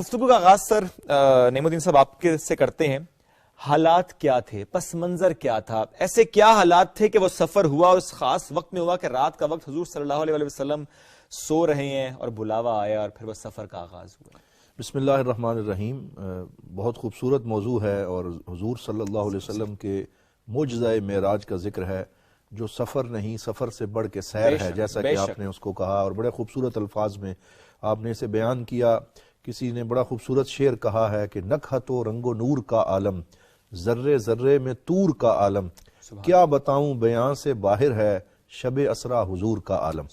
گفتگو کا آغاز سر نعیم الدین صاحب آپ کے سے کرتے ہیں. حالات کیا تھے, پس منظر کیا تھا, ایسے کیا حالات تھے کہ وہ سفر ہوا اور اس خاص وقت میں ہوا کہ رات کا وقت حضور صلی اللہ علیہ وسلم سو رہے ہیں اور بلاوا آیا اور پھر وہ سفر کا آغاز ہوا؟ بسم اللہ الرحمن الرحیم. بہت خوبصورت موضوع ہے اور حضور صلی اللہ علیہ وسلم کے معجزہ معراج کا ذکر ہے جو سفر نہیں سفر سے بڑھ کے سیر ہے, جیسا کہ آپ نے اس کو کہا اور بڑے خوبصورت الفاظ میں آپ نے اسے بیان کیا. کسی نے بڑا خوبصورت شعر کہا ہے کہ نکہت و رنگ و نور کا عالم, ذرے ذرے میں طور کا عالم, کیا بتاؤں بیان سے باہر ہے شب اسرا حضور کا عالم.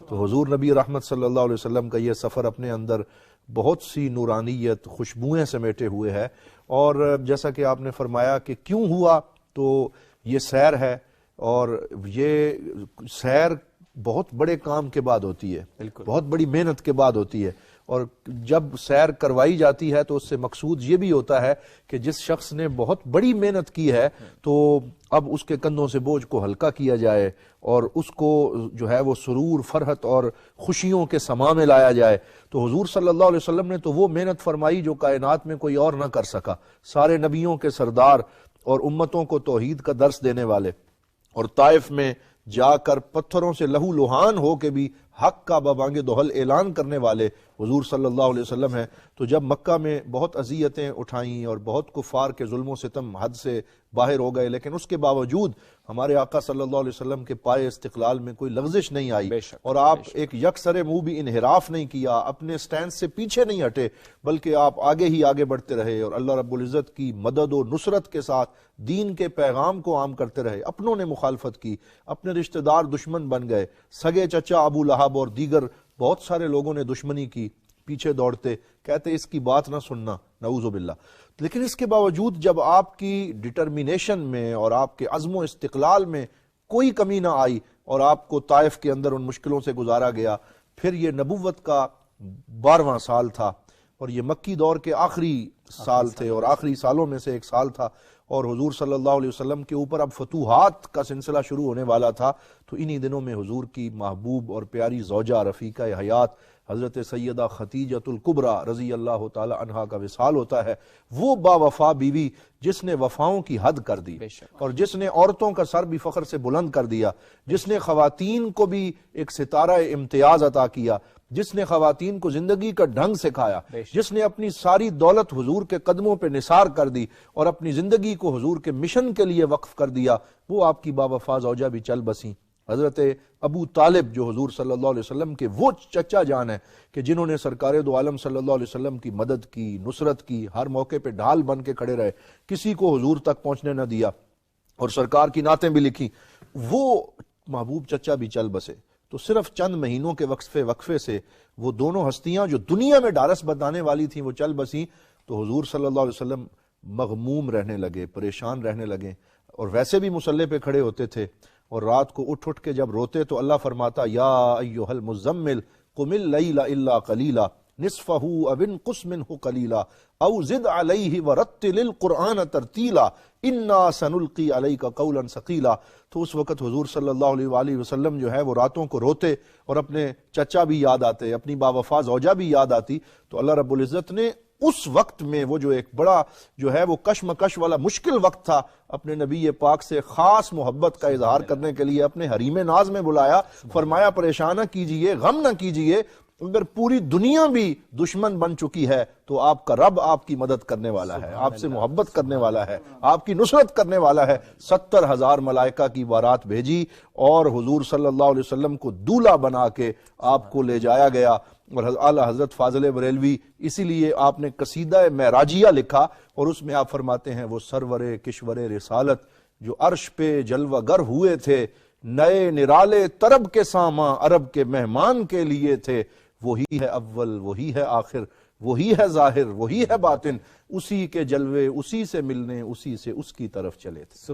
تو حضور نبی رحمت صلی اللہ علیہ وسلم کا یہ سفر اپنے اندر بہت سی نورانیت خوشبوئیں سمیٹے ہوئے ہے. اور جیسا کہ آپ نے فرمایا کہ کیوں ہوا, تو یہ سیر ہے اور یہ سیر بہت بڑے کام کے بعد ہوتی ہے, بہت بڑی محنت کے بعد ہوتی ہے. اور جب سیر کروائی جاتی ہے تو اس سے مقصود یہ بھی ہوتا ہے کہ جس شخص نے بہت بڑی محنت کی ہے تو اب اس کے کندھوں سے بوجھ کو ہلکا کیا جائے اور اس کو جو ہے وہ سرور, فرحت اور خوشیوں کے سما میں لایا جائے. تو حضور صلی اللہ علیہ وسلم نے تو وہ محنت فرمائی جو کائنات میں کوئی اور نہ کر سکا. سارے نبیوں کے سردار اور امتوں کو توحید کا درس دینے والے, اور طائف میں جا کر پتھروں سے لہو لہان ہو کے بھی حق کا ببانگ دوحل اعلان کرنے والے حضور صلی اللہ علیہ وسلم ہیں. تو جب مکہ میں بہت اذیتیں اٹھائیں اور بہت کفار کے ظلم و ستم حد سے باہر ہو گئے, لیکن اس کے باوجود ہمارے آقا صلی اللہ علیہ وسلم کے پائے استقلال میں کوئی لغزش نہیں آئی اور آپ ایک یکسر منہ بھی انحراف نہیں کیا, اپنے سٹینڈ سے پیچھے نہیں ہٹے, بلکہ آپ آگے ہی آگے بڑھتے رہے اور اللہ رب العزت کی مدد و نصرت کے ساتھ دین کے پیغام کو عام کرتے رہے. اپنوں نے مخالفت کی, اپنے رشتہ دار دشمن بن گئے, سگے چچا ابو لہب اور دیگر بہت سارے لوگوں نے دشمنی کی, پیچھے دوڑتے کہتے اس کی بات نہ سننا, نعوذ باللہ. لیکن اس کے باوجود جب آپ کی ڈٹرمینیشن میں اور آپ کے عزم و استقلال میں کوئی کمی نہ آئی اور آپ کو طائف کے اندر ان مشکلوں سے گزارا گیا, پھر یہ نبوت کا 12واں سال تھا اور یہ مکی دور کے آخری سال تھے اور آخری سالوں میں سے ایک سال تھا, اور حضور صلی اللہ علیہ وسلم کے اوپر اب فتوحات کا سلسلہ شروع ہونے والا تھا. تو انہی دنوں میں حضور کی محبوب اور پیاری زوجہ رفیقہ حیات حضرت سیدہ خدیجۃ الکبریٰ رضی اللہ تعالی عنہا کا وصال ہوتا ہے. وہ با وفا بیوی جس نے وفاؤں کی حد کر دی اور جس نے عورتوں کا سر بھی فخر سے بلند کر دیا, جس نے خواتین کو بھی ایک ستارہ امتیاز عطا کیا, جس نے خواتین کو زندگی کا ڈھنگ سکھایا, جس نے اپنی ساری دولت حضور کے قدموں پہ نثار کر دی اور اپنی زندگی کو حضور کے مشن کے لیے وقف کر دیا, وہ آپ کی باوفا زوجہ بھی چل بسیں. حضرت ابو طالب جو حضور صلی اللہ علیہ وسلم کے وہ چچا جان ہیں کہ جنہوں نے سرکار دو عالم صلی اللہ علیہ وسلم کی مدد کی, نصرت کی, ہر موقع پہ ڈھال بن کے کھڑے رہے, کسی کو حضور تک پہنچنے نہ دیا اور سرکار کی نعتیں بھی لکھی, وہ محبوب چچا بھی چل بسے. تو صرف چند مہینوں کے وقفے سے وہ دونوں ہستیاں جو دنیا میں ڈھارس بتانے والی تھیں وہ چل بسیں. تو حضور صلی اللہ علیہ وسلم مغموم رہنے لگے, پریشان رہنے لگے, اور ویسے بھی مصلی پہ کھڑے ہوتے تھے اور رات کو اٹھ کے جب روتے تو اللہ فرماتا یا ایھا المزمل قم اللیل الا قلیلا نصفہ او انقص منہ قلیلا او زد علیہ ورتل القرآن ترتیلا انا سنلقی علیک قولا ثقیلا. تو اس وقت حضور صلی اللہ علیہ وآلہ وسلم جو ہے وہ راتوں کو روتے اور اپنے چچا بھی یاد آتے, اپنی باوفا زوجہ بھی یاد آتی. تو اللہ رب العزت نے اس وقت میں وہ جو ایک بڑا جو ہے وہ کشمکش والا مشکل وقت تھا, اپنے نبی پاک سے خاص محبت کا اظہار کرنے کے لیے اپنے حریم ناز میں بلایا. فرمایا پریشان نہ کیجئے, غم نہ کیجئے, اگر پوری دنیا بھی دشمن بن چکی ہے تو آپ کا رب آپ کی مدد کرنے والا ہے, آپ سے محبت کرنے والا ہے, آپ کی نصرت کرنے والا ہے. 70,000 ملائکہ کی بارات بھیجی اور حضور صلی اللہ علیہ وسلم کو دولہا بنا کے آپ کو لے جایا گیا. اور اعلیٰ حضرت فاضل بریلوی اسی لیے آپ نے قصیدہ معراجیہ لکھا اور اس میں آپ فرماتے ہیں وہ سرور کشور رسالت جو عرش پہ جلوہ گر ہوئے تھے, نئے نرالے طرب کے سامان عرب کے مہمان کے لیے تھے. وہی ہے اول, وہی ہے آخر, وہی ہے ظاہر, وہی ہے باطن, اسی کے جلوے اسی سے ملنے, اسی سے اس کی طرف چلے تھے.